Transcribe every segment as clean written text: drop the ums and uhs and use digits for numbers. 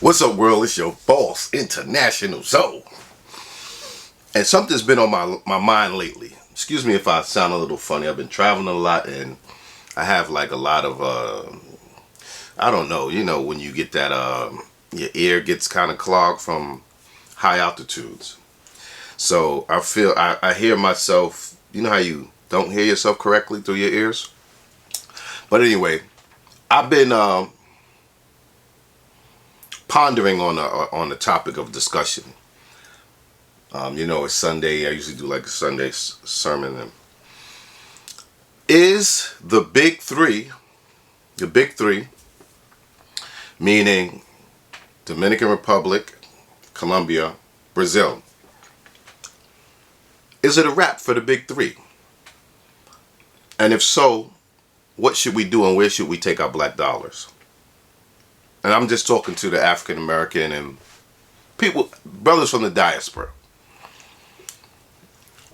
What's up, world? It's your boss, International Soul. And something's been on my mind lately. Excuse me if I sound a little funny. I've been traveling a lot and I have like a lot of, I don't know, you know, when you get that, your ear gets kind of clogged from high altitudes. So I hear myself, you know how you don't hear yourself correctly through your ears? But anyway, I've been pondering on the topic of discussion. You know, it's Sunday. I usually do like a Sunday sermon. And is the big three, meaning Dominican Republic, Colombia, Brazil, is it a wrap for the big three? And if so, what should we do and where should we take our black dollars? And I'm just talking to the African American and people, brothers from the diaspora.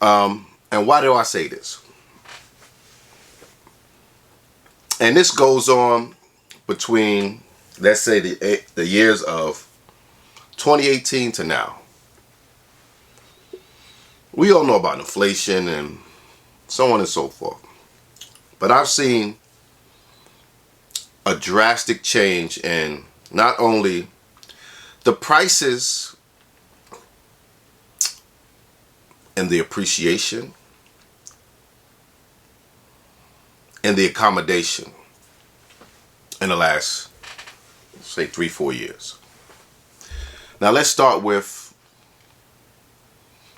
And why do I say this? And this goes on between, let's say, the years of 2018 to now. We all know about inflation and so on and so forth. But I've seen a drastic change in not only the prices and the appreciation and the accommodation in the last, say, 3-4 years. Now let's start with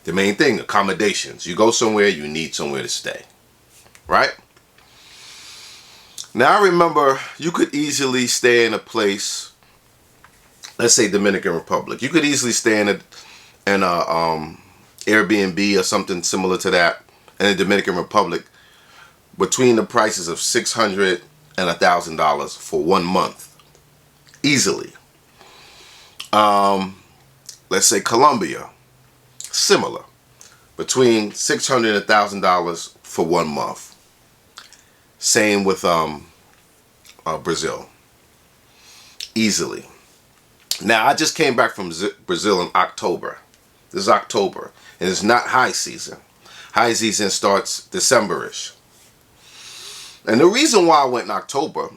the main thing, accommodations. You go somewhere, you need somewhere to stay, right? Now I remember you could easily stay in a place, let's say Dominican Republic. You could easily stay in a Airbnb or something similar to that in the Dominican Republic between the prices of $600 and $1,000 for 1 month, easily. Let's say Colombia, similar, between $600 and $1,000 for 1 month. Same with Brazil, easily. Now I just came back from Brazil in October. This is October, and it's not high season. High season starts December-ish. And the reason why I went in October,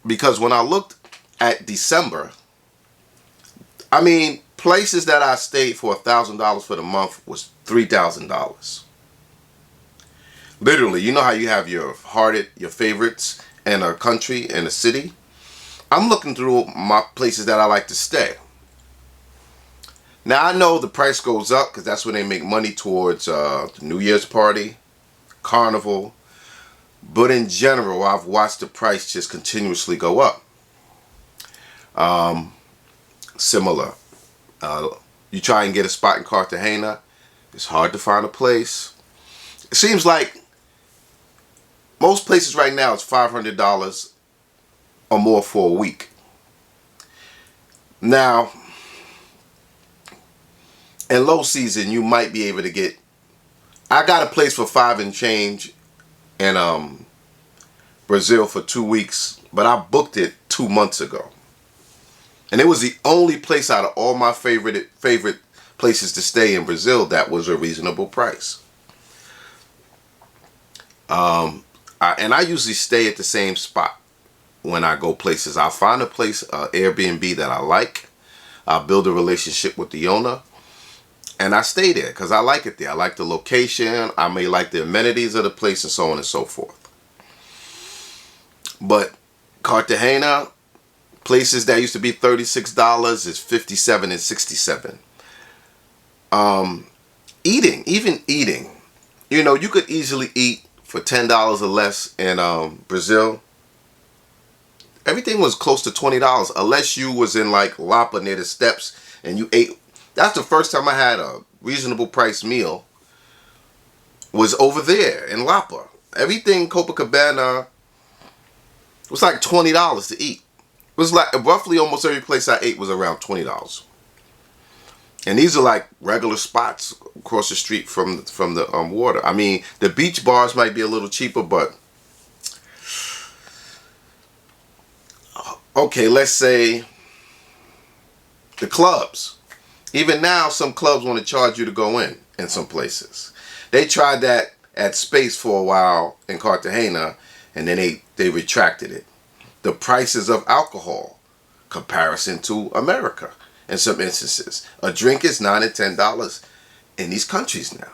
because when I looked at December, I mean, places that I stayed for $1,000 for the month was $3,000. Literally, you know how you have your favorites in a country and a city? I'm looking through my places that I like to stay. Now I know the price goes up because that's when they make money towards the New Year's party, Carnival. But in general, I've watched the price just continuously go up. Similar. You try and get a spot in Cartagena, it's hard to find a place. It seems like most places right now it's $500 or more for a week. Now, in low season, you might be able to get, I got a place for $5 and change in Brazil for 2 weeks, but I booked it 2 months ago. And it was the only place out of all my favorite places to stay in Brazil that was a reasonable price. And I usually stay at the same spot when I go places. I'll find a place, Airbnb that I like. I'll build a relationship with the owner. And I stay there because I like it there. I like the location. I may like the amenities of the place and so on and so forth. But Cartagena, places that used to be $36 is $57 and $67. Even eating. You know, you could easily eat for $10 or less in Brazil. Everything was close to $20 unless you was in like Lapa near the steps and you ate. That's the first time I had a reasonable price meal was over there in Lapa. Everything Copacabana was like $20 to eat. It was like roughly almost every place I ate was around $20. And these are like regular spots across the street from the water. I mean, the beach bars might be a little cheaper, but okay, let's say the clubs. Even now, some clubs want to charge you to go in some places. They tried that at Space for a while in Cartagena, and then they retracted it. The prices of alcohol, comparison to America in some instances. A drink is $9 and $10 in these countries now.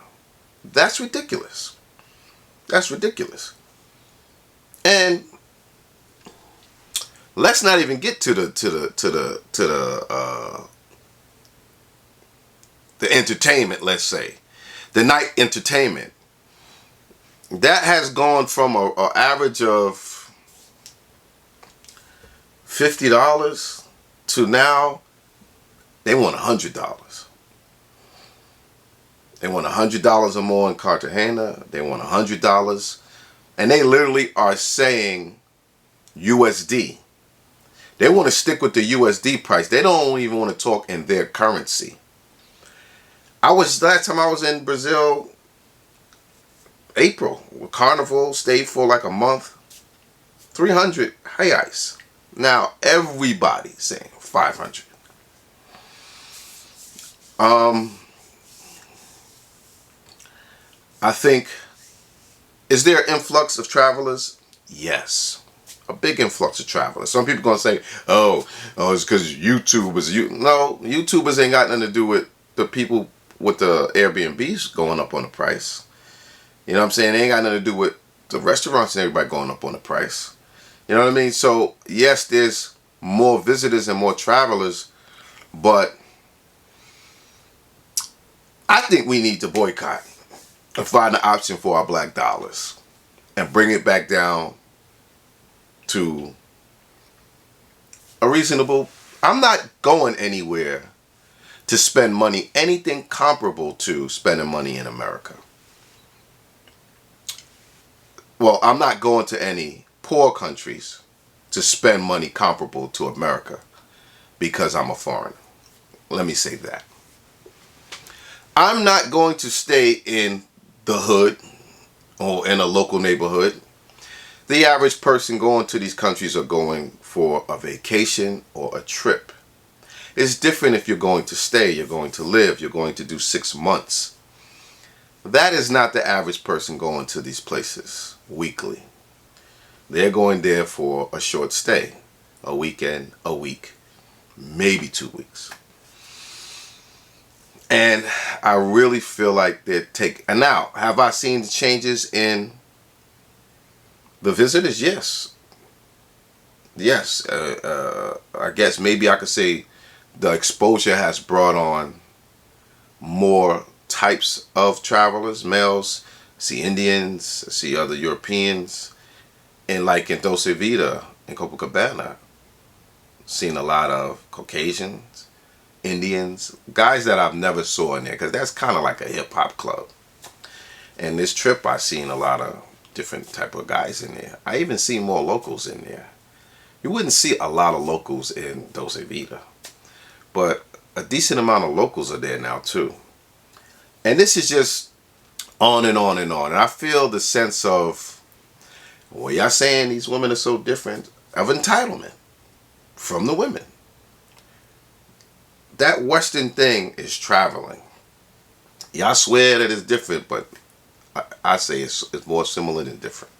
That's ridiculous. That's ridiculous. And let's not even get to the entertainment, let's say. The night entertainment. That has gone from an average of $50 to now they want $100. They want $100 or more in Cartagena. They want $100. And they literally are saying USD. They want to stick with the USD price. They don't even want to talk in their currency. Last time I was in Brazil, April, Carnival, stayed for like a month, 300 reais. Now everybody's saying 500. I think, is there an influx of travelers? Yes. A big influx of travelers. Some people gonna say, oh, it's because YouTubers. No, YouTubers ain't got nothing to do with the people with the Airbnbs going up on the price. You know what I'm saying? They ain't got nothing to do with the restaurants and everybody going up on the price. You know what I mean? So, yes, there's more visitors and more travelers, but I think we need to boycott and find an option for our black dollars and bring it back down to a reasonable. I'm not going anywhere to spend money, anything comparable to spending money in America. Well, I'm not going to any poor countries to spend money comparable to America because I'm a foreigner. Let me say that. I'm not going to stay in the hood or in a local neighborhood. The average person going to these countries are going for a vacation or a trip. It's different if you're going to stay, you're going to live, you're going to do 6 months. That is not the average person going to these places weekly. They're going there for a short stay, a weekend, a week, maybe 2 weeks. And I really feel like and now, have I seen the changes in the visitors? Yes. Yes. I guess maybe I could say the exposure has brought on more types of travelers, males. I see Indians, I see other Europeans. And like in Dolce Vita, in Copacabana, seen a lot of Caucasians, Indians, guys that I've never saw in there, because that's kind of like a hip-hop club. And this trip I seen a lot of different type of guys in there. I even see more locals in there. You wouldn't see a lot of locals in Dolce Vita, but a decent amount of locals are there now too. And this is just on and on and on. And I feel the sense of, well, y'all saying these women are so different, of entitlement from the women. That Western thing is traveling. Y'all swear that it's different, but I say it's more similar than different.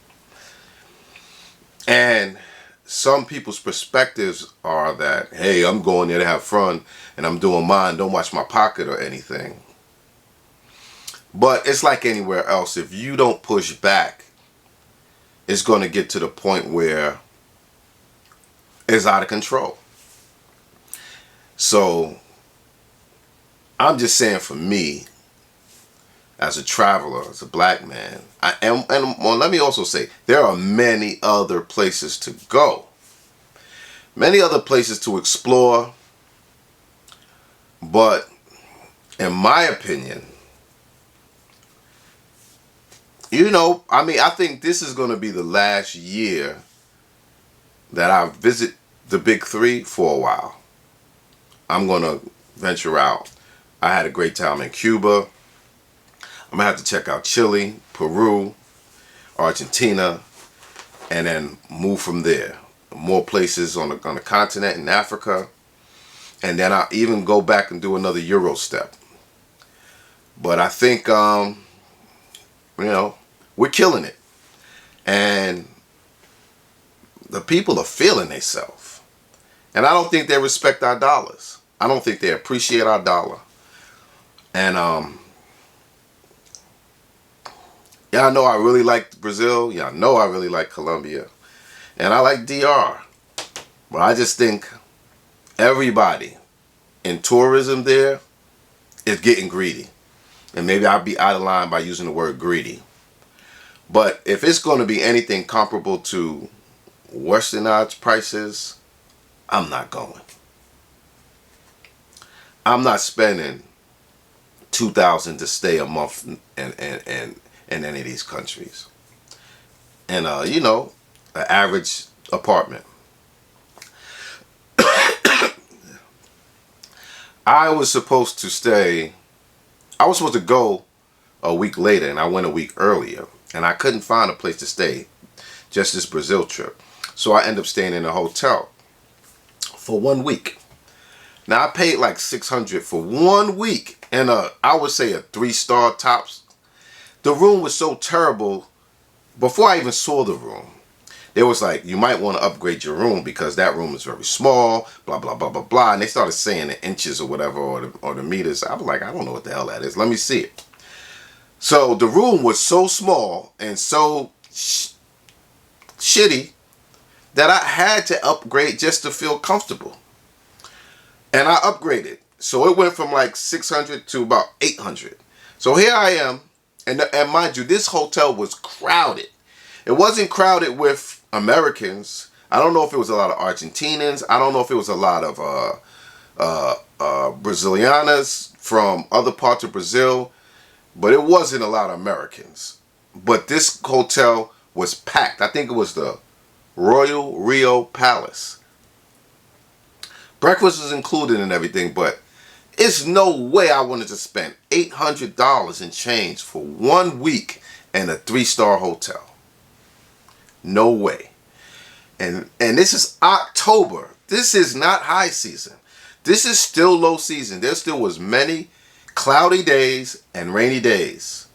And some people's perspectives are that, hey, I'm going there to have fun and I'm doing mine, don't watch my pocket or anything. But it's like anywhere else. If you don't push back, it's going to get to the point where it's out of control. So I'm just saying, for me, as a traveler, as a black man, well, let me also say, there are many other places to go. Many other places to explore. But in my opinion, I think this is going to be the last year that I visit the big three for a while. I'm going to venture out. I had a great time in Cuba. I'm going to have to check out Chile, Peru, Argentina, and then move from there. more places on the continent in Africa, and then I'll even go back and do another Euro step. But I think we're killing it, and the people are feeling themselves, and I don't think they respect our dollars. I don't think they appreciate our dollar. And y'all know I really like Brazil. Y'all know I really like Colombia, and I like DR. But I just think everybody in tourism there is getting greedy. And maybe I'll be out of line by using the word greedy. But if it's going to be anything comparable to westernized prices, I'm not going. I'm not spending $2,000 to stay a month in any of these countries. And an average apartment. I was supposed to go a week later, and I went a week earlier, and I couldn't find a place to stay, just this Brazil trip. So I ended up staying in a hotel for 1 week. Now I paid like $600 for 1 week, and I would say a 3-star tops. The room was so terrible. Before I even saw the room, they was like, you might want to upgrade your room because that room is very small, blah, blah, blah, blah, blah. And they started saying the inches or whatever, or the meters. I was like, I don't know what the hell that is. Let me see it. So the room was so small and so shitty that I had to upgrade just to feel comfortable. And I upgraded. So it went from like 600 to about 800. So here I am. And mind you, this hotel was crowded. It wasn't crowded with Americans. I don't know if it was a lot of Argentinians. I don't know if it was a lot of Brazilianas from other parts of Brazil. But it wasn't a lot of Americans. But this hotel was packed. I think it was the Royal Rio Palace. Breakfast was included and everything, but it's no way I wanted to spend $800 in change for 1 week in a 3-star hotel. No way. And this is October. This is not high season. This is still low season. There still was many cloudy days and rainy days.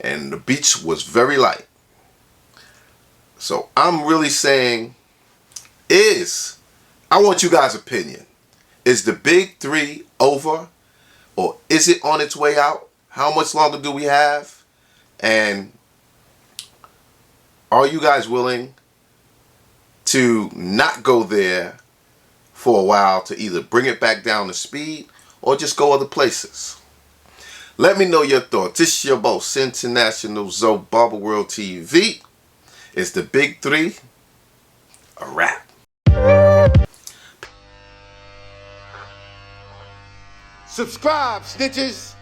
And the beach was very light. So I'm really saying I want you guys' opinion. Is the big 3 over? Or is it on its way out? How much longer do we have? And are you guys willing to not go there for a while to either bring it back down to speed or just go other places? Let me know your thoughts. This is your boss, International Zoe Barber World TV. It's the big 3 a wrap. Subscribe, snitches.